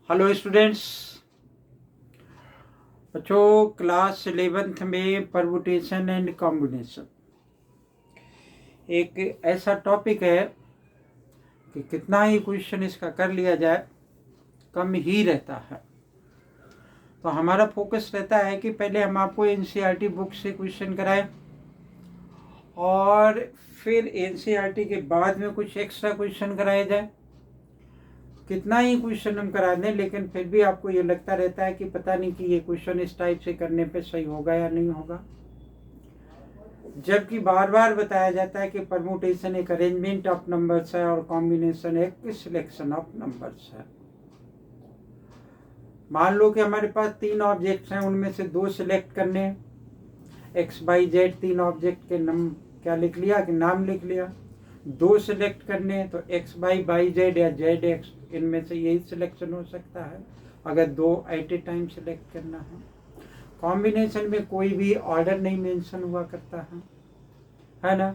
Hello students. बच्चों, class 11th में permutation and combination एक ऐसा टॉपिक है कि कितना ही क्वेश्चन इसका कर लिया जाए कम ही रहता है। तो हमारा फोकस रहता है कि पहले हम आपको एनसीईआरटी बुक से क्वेश्चन कराएं और फिर एनसीईआरटी के बाद में कुछ एक्स्ट्रा क्वेश्चन कराए जाए। कितना ही क्वेश्चन हम करा दें लेकिन फिर भी आपको ये लगता रहता है कि पता नहीं कि ये क्वेश्चन इस टाइप से करने पे सही होगा या नहीं होगा, जबकि बार बार बताया जाता है कि परमुटेशन एक अरेंजमेंट ऑफ नंबर्स है और कॉम्बिनेशन एक सिलेक्शन ऑफ नंबर्स है। मान लो कि हमारे पास 3 ऑब्जेक्ट्स हैं, उनमें से 2 सिलेक्ट करने हैं। एक्स बाई जेड 3 ऑब्जेक्ट के क्या लिख लिया कि नाम लिख लिया। 2 सिलेक्ट करने हैं तो एक्स बाई जेड या जेड एक्स, इनमें से यही सिलेक्शन हो सकता है अगर 2 एट ए टाइम सिलेक्ट करना है। कॉम्बिनेशन में कोई भी ऑर्डर नहीं मेंशन हुआ करता है ना।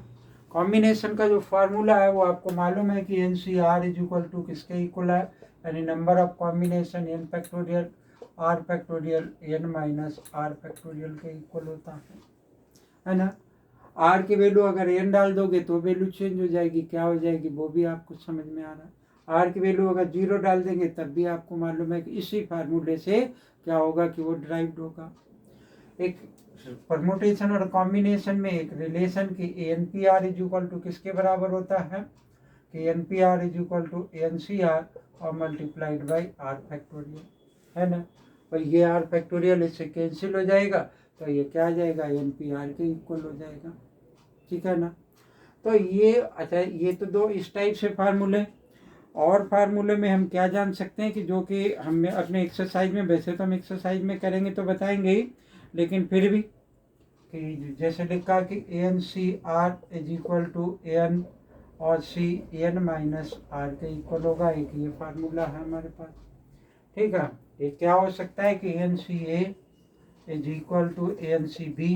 कॉम्बिनेशन का जो फार्मूला है वो आपको मालूम है कि N C R is equal to किसके इक्वल है, यानी number of combination N factorial R factorial N minus R factorial के इक्वल होता है ना। आर की वैल्यू अगर एन डाल दोगे तो वैल्यू चेंज हो जाएगी, क्या हो जाएगी वो भी आपको समझ में आ रहा है। आर की वैल्यू अगर 0 डाल देंगे तब भी आपको मालूम है कि इसी फार्मूले से क्या होगा कि वो ड्राइव्ड होगा। एक परमुटेशन और कॉम्बिनेशन में एक रिलेशन की N P R is equal to किसके बराबर होता है कि N P R is equal to N C R और मल्टीप्लाइड बाई आर फैक्टोरियल, है ना। और ये आर फैक्टोरियल इससे कैंसिल हो जाएगा तो ये क्या आ जाएगा, एन पी आर के इक्वल हो जाएगा, ठीक है ना। तो ये अच्छा, ये तो 2 इस टाइप से फार्मूले। और फार्मूले में हम क्या जान सकते हैं कि जो कि हमने अपने एक्सरसाइज में, वैसे तो हम एक्सरसाइज में करेंगे तो बताएंगे ही, लेकिन फिर भी कि जैसे लिखा कि A N C R is equal to N और सी एन माइनस आर के इक्वल होगा। एक ये फार्मूला है हमारे पास, ठीक है। ये क्या हो सकता है कि N C A is equal to N C B,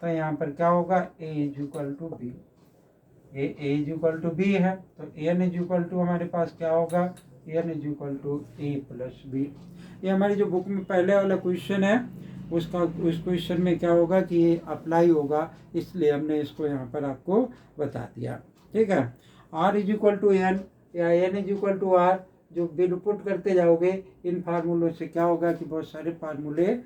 तो यहाँ पर क्या होगा A is equal to B. A is equal to B है तो एन इज इक्वल टू हमारे पास क्या होगा, N is equal to A plus B. ये हमारी जो बुक में पहले वाला क्वेश्चन है उसका, उस क्वेश्चन में क्या होगा कि ये अप्लाई होगा, इसलिए हमने इसको यहाँ पर आपको बता दिया, ठीक है। R is equal to N या N is equal to R, जो बिल पुट करते जाओगे इन फार्मूलों से क्या होगा कि बहुत सारे फार्मूले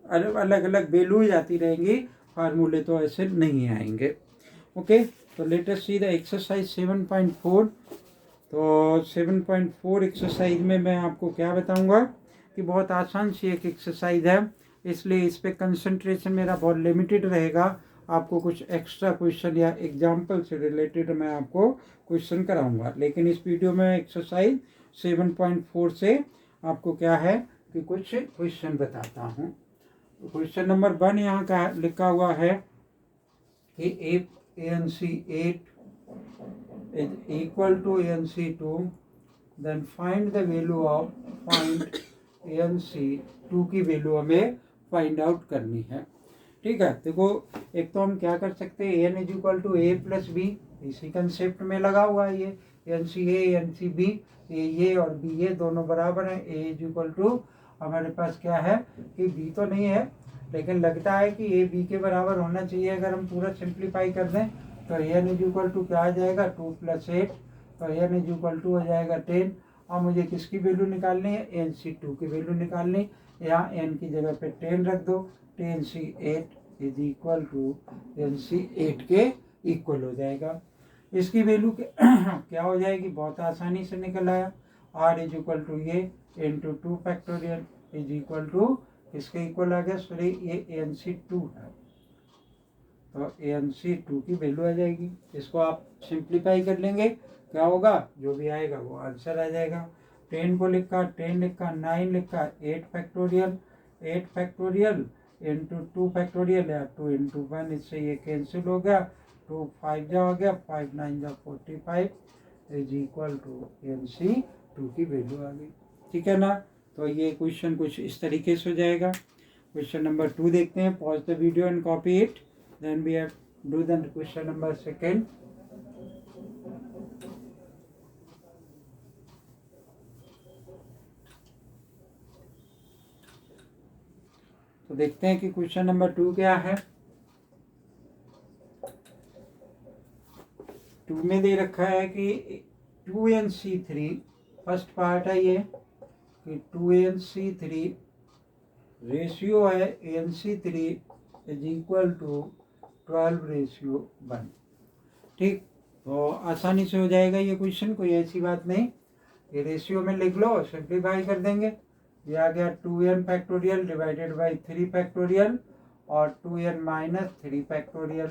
अलग अलग वैल्यू आती रहेंगी, फार्मूले तो ऐसे नहीं आएंगे। ओके, तो let us see the exercise 7.4। तो 7.4 एक्सरसाइज में मैं आपको क्या बताऊंगा कि बहुत आसान सी एक एक्सरसाइज है, इसलिए इस पर कंसंट्रेशन मेरा बहुत लिमिटेड रहेगा। आपको कुछ एक्स्ट्रा क्वेश्चन या एग्जाम्पल से रिलेटेड मैं आपको क्वेश्चन कराऊंगा, लेकिन इस वीडियो में एक्सरसाइज 7.4 से आपको क्या है कि कुछ क्वेश्चन बताता हूँ। तो क्वेश्चन नंबर 1 यहाँ का लिखा हुआ है कि A N C 8 is equal to ANC2, then find the value of find ANC2 की वैल्यू हमें फाइंड आउट करनी है, ठीक है। देखो, एक तो हम क्या कर सकते हैं, N is equal to A plus B, इसी कंसेप्ट में लगा हुआ है ये N C A N C B, ये और बी ये दोनों बराबर हैं। ए इज इक्वल टू हमारे पास क्या है कि बी तो नहीं है, लेकिन लगता है कि ए बी के बराबर होना चाहिए। अगर हम पूरा सिंप्लीफाई कर दें तो एन इज इक्वल टू क्या आ जाएगा 2 + 8, तो एन इज इक्वल टू हो जाएगा 10। और मुझे किसकी वैल्यू निकालनी है, एन सी 2 की वैल्यू निकालनी। यहाँ एन की जगह पे 10 रख दो, 10 C 8 is equal to N C 8 के इक्वल हो जाएगा। इसकी वैल्यू क्या हो जाएगी, बहुत आसानी से निकल आया। आर इज इक्वल टू ये into 2 factorial is equal to किसके इक्वल आ गया, सॉरी ये एन सी 2 है, तो एन सी 2 की वैल्यू आ जाएगी। इसको आप सिंप्लीफाई कर लेंगे, क्या होगा, जो भी आएगा वो आंसर आ जाएगा। 10 को लिखा, 10 लिखा, 9 लिखा, 8 फैक्टोरियल, 8 फैक्टोरियल इंटू 2 फैक्टोरियल या 2 इंटू 1, इससे ये कैंसिल हो गया। 2 5 जा हो गया, 5 9 जा 45 is equal to N C 2 की वैल्यू आ गई, ठीक है ना। तो ये क्वेश्चन कुछ इस तरीके से हो जाएगा। क्वेश्चन नंबर 2 देखते हैं, pause the video and copy it, then we have do the question number 2. तो देखते हैं कि क्वेश्चन नंबर 2 क्या है। 2 में दे रखा है कि 2NC3, फर्स्ट पार्ट है ये कि 2NC3 रेशियो है NC3 इज इक्वल टू 12:1। ठीक, तो आसानी से हो जाएगा ये क्वेश्चन, कोई ऐसी बात नहीं। ये रेशियो में लिख लो, सिंप्लीफाई कर देंगे। ये आ गया 2n factorial divided by 3 factorial और 2n माइनस 3 फैक्टोरियल।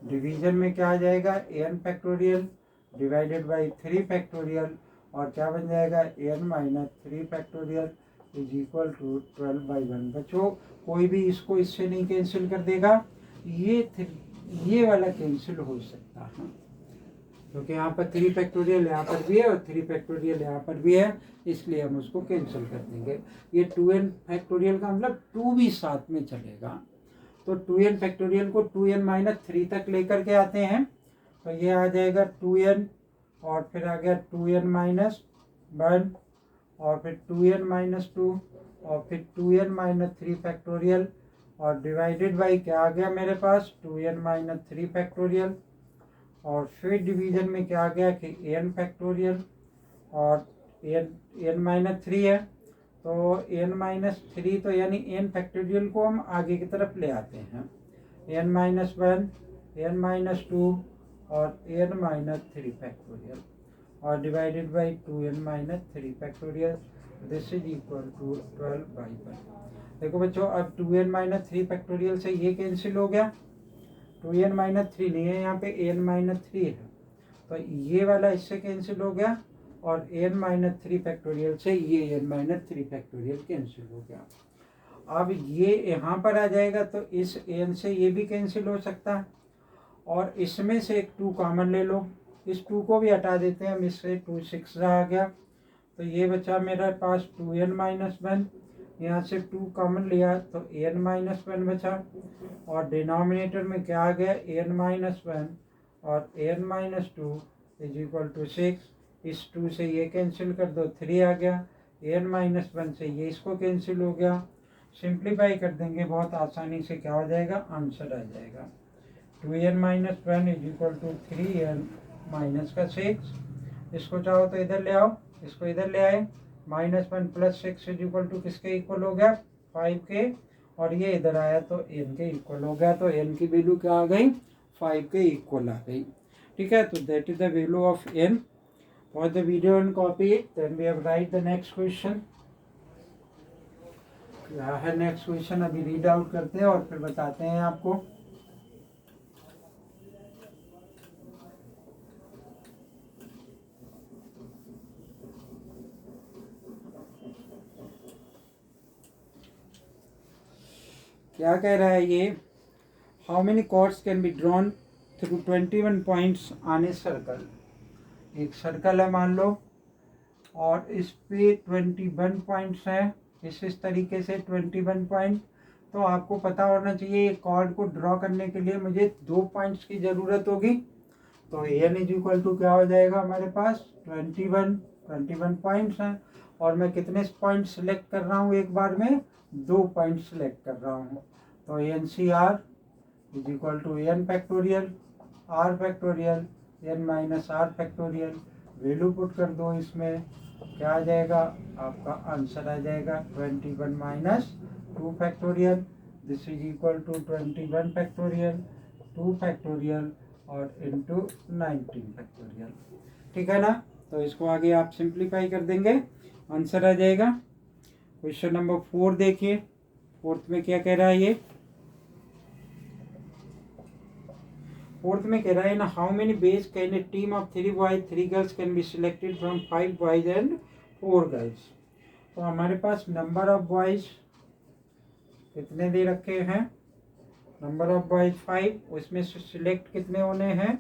डिवीजन में क्या आ जाएगा, n factorial divided by 3 factorial और क्या बन जाएगा n minus 3 factorial is equal to 12/1। बच्चों कोई भी इसको इससे नहीं कैंसिल कर देगा, ये वाला कैंसिल हो सकता है क्योंकि यहाँ पर 3 फैक्टोरियल यहाँ पर भी है और 3 फैक्टोरियल यहाँ पर भी है, इसलिए हम उसको कैंसिल कर देंगे। ये 2n फैक्टोरियल का मतलब 2 भी साथ में चलेगा, तो 2n फैक्टोरियल को 2n माइनस 3 तक लेकर के आते हैं, तो ये आ जाएगा 2n और फिर आ गया 2n माइनस 1 और फिर 2n माइनस 2 और फिर 2n माइनस 3 फैक्टोरियल और डिवाइडेड बाई क्या आ गया मेरे पास 2n माइनस 3 फैक्टोरियल और फिर डिवीजन में क्या आ गया कि n फैक्टोरियल और n माइनस 3 है, तो n माइनस 3 तो यानी n फैक्टोरियल को हम आगे की तरफ ले आते हैं, n माइनस 1, n माइनस 2 और n माइनस 3 फैक्टोरियल और divided by 2n minus 3 factorial, this is equal to 12/1। देखो बच्चों अब 2n माइनस 3 फैक्टोरियल से ये कैंसिल हो गया, 2n माइनस 3 नहीं है यहाँ पे, n माइनस 3 है, तो ये वाला इससे कैंसिल हो गया और n माइनस 3 फैक्टोरियल से ये n माइनस 3 फैक्टोरियल कैंसिल हो गया। अब ये यहाँ पर आ जाएगा तो इस n से ये भी कैंसिल हो सकता है और इसमें से एक 2 कॉमन ले लो, इस 2 को भी हटा देते हैं हम, इससे 2 6 आ गया, तो ये बचा मेरे पास 2n माइनस 1, यहाँ से 2 कॉमन लिया तो n माइनस 1 बचा और डिनोमिनेटर में क्या आ गया n माइनस 1 और n minus 2 is equal to 6। इस 2 से ये कैंसिल कर दो, 3 आ गया, n माइनस 1 से ये इसको कैंसिल हो गया, सिंप्लीफाई कर देंगे बहुत आसानी से, क्या हो जाएगा आंसर आ जाएगा 2n minus 1 is equal to 3n minus का 6। इसको चाहो तो इधर ले आओ, इसको इधर ले आए, -1 प्लस 6 इज इक्वल टू किसके इक्वल हो गया 5 के, और ये इधर आया तो n के इक्वल हो गया, तो n की वैल्यू क्या आ गई 5 के इक्वल आ गई। ठीक है, तो that is the value of n। For the video and copy then we have write the next question. क्या है नेक्स्ट क्वेश्चन, अभी रीड आउट करते हैं और फिर बताते हैं आपको। क्या कह रहा है ये, how many chords can be drawn through 21 points on a circle. एक सर्कल है मान लो और इस पे 21 पॉइंट्स हैं, इस तरीके से 21 पॉइंट, तो आपको पता होना चाहिए एक कॉर्ड को ड्रॉ करने के लिए मुझे 2 पॉइंट्स की ज़रूरत होगी, तो n इज इक्वल टू क्या हो जाएगा हमारे पास 21 पॉइंट्स हैं और मैं कितने पॉइंट सेलेक्ट कर रहा हूँ एक बार में 2 पॉइंट सेलेक्ट कर रहा हूँ, तो NCR is equal to n factorial r factorial n minus r factorial, value put कर दो, इसमें क्या आ जाएगा आपका आंसर आ जाएगा 21 minus 2 factorial, this is equal to 21 factorial 2 factorial और इंटू 19 फैक्टोरियल। ठीक है ना, तो इसको आगे आप सिंप्लीफाई कर देंगे, आंसर आ जाएगा। क्वेश्चन नंबर 4 देखिए, फोर्थ में क्या कह रहा है ये, फोर्थ में कह रहा है ना, how many base can a team of 3 boys 3 girls can be selected from 5 boys and 4 girls. तो हमारे पास नंबर ऑफ बॉयज कितने दे रखे हैं, नंबर ऑफ बॉयज 5, उसमें से सिलेक्ट कितने होने हैं,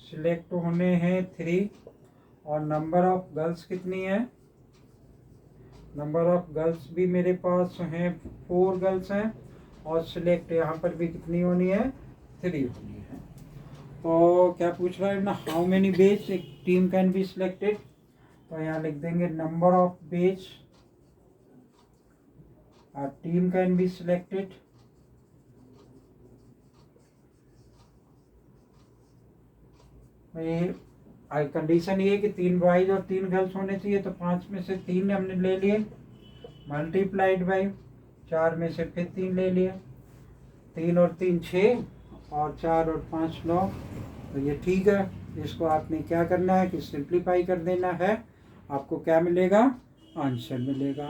सिलेक्ट होने हैं 3, और नंबर ऑफ गर्ल्स कितनी है, नंबर ऑफ गर्ल्स भी मेरे पास हैं 4 गर्ल्स हैं, और सिलेक्ट यहाँ पर भी कितनी होनी है 3 होनी है। तो क्या पूछ रहा है ना, हाउ मेनी बेस एक टीम कैन बी सिलेक्टेड, तो यहाँ लिख देंगे number of base A team can be selected. Condition ये कि 3 बॉयज और 3 गर्ल्स होने चाहिए, तो 5 में से 3 हमने ले लिए, मल्टीप्लाइड बाई 4 में से फिर 3 ले लिए, 3 और 3 6 और 4 और 5 9। तो ये ठीक है। इसको आपने क्या करना है कि सिंप्लीफाई कर देना है, आपको क्या मिलेगा, आंसर मिलेगा।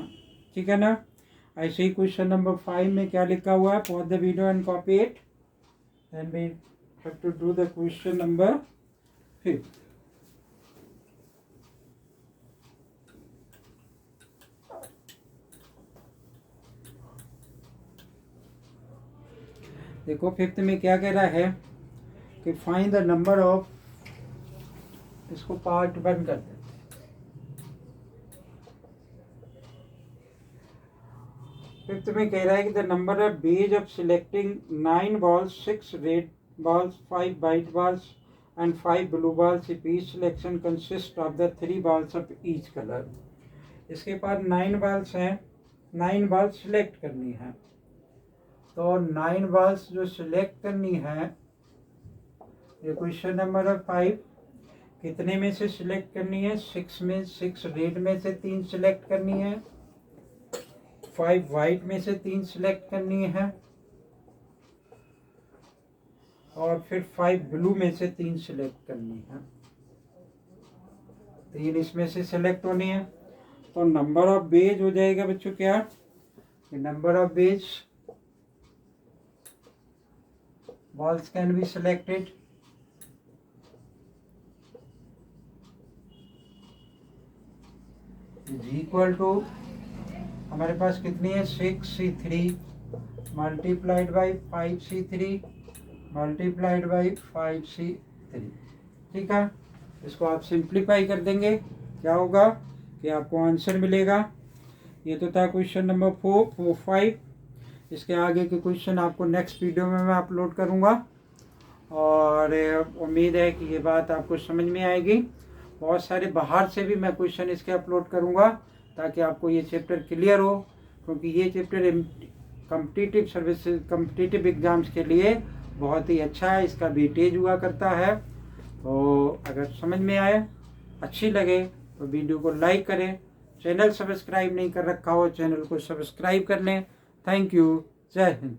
ठीक है ना। ऐसे ही क्वेश्चन नंबर 5 में क्या लिखा हुआ है, pause the video and copy it, then we have to do the question number 5। देखो 5th में क्या कह रहा है कि फाइंड द नंबर ऑफ, इसको पार्ट 1 कर देते हैं। फिफ्थ में कह रहा है कि the number of ways of selecting 9 balls, 6 red balls, 5 white balls and 5 blue balls if each selection consists of the 3 balls of each color। इसके पास 9 balls हैं, 9 balls सिलेक्ट करनी है। तो 9 balls जो सिलेक्ट करनी है, ये क्वेश्चन नंबर 5, कितने में से सिलेक्ट करनी है, 6 में, 6 रेड में से 3 सिलेक्ट करनी है, 5 वाइट में से 3 सिलेक्ट करनी है, और फिर 5 ब्लू में से 3 सिलेक्ट करनी है। 3 इसमें से सिलेक्ट होनी है। तो नंबर ऑफ बेज हो जाएगा बच्चों क्या, number of ways balls can be selected is equal to, हमारे पास कितनी है, 6C3 multiplied by 5C3 multiplied by 5C3। ठीक है। इसको आप सिंप्लीफाई कर देंगे, क्या होगा कि आपको आंसर मिलेगा। ये तो था क्वेश्चन नंबर 5। इसके आगे के क्वेश्चन आपको नेक्स्ट वीडियो में मैं अपलोड करूँगा, और उम्मीद है कि ये बात आपको समझ में आएगी। बहुत सारे बाहर से भी मैं क्वेश्चन इसके अपलोड करूँगा ताकि आपको ये चैप्टर क्लियर हो, क्योंकि ये chapter competitive services, competitive exams के लिए बहुत ही अच्छा है, इसका वेटेज हुआ करता है। तो अगर समझ में आए, अच्छी लगे तो वीडियो को लाइक करें, चैनल सब्सक्राइब नहीं कर रखा हो चैनल को सब्सक्राइब कर लें। Thank you. जय हिंद।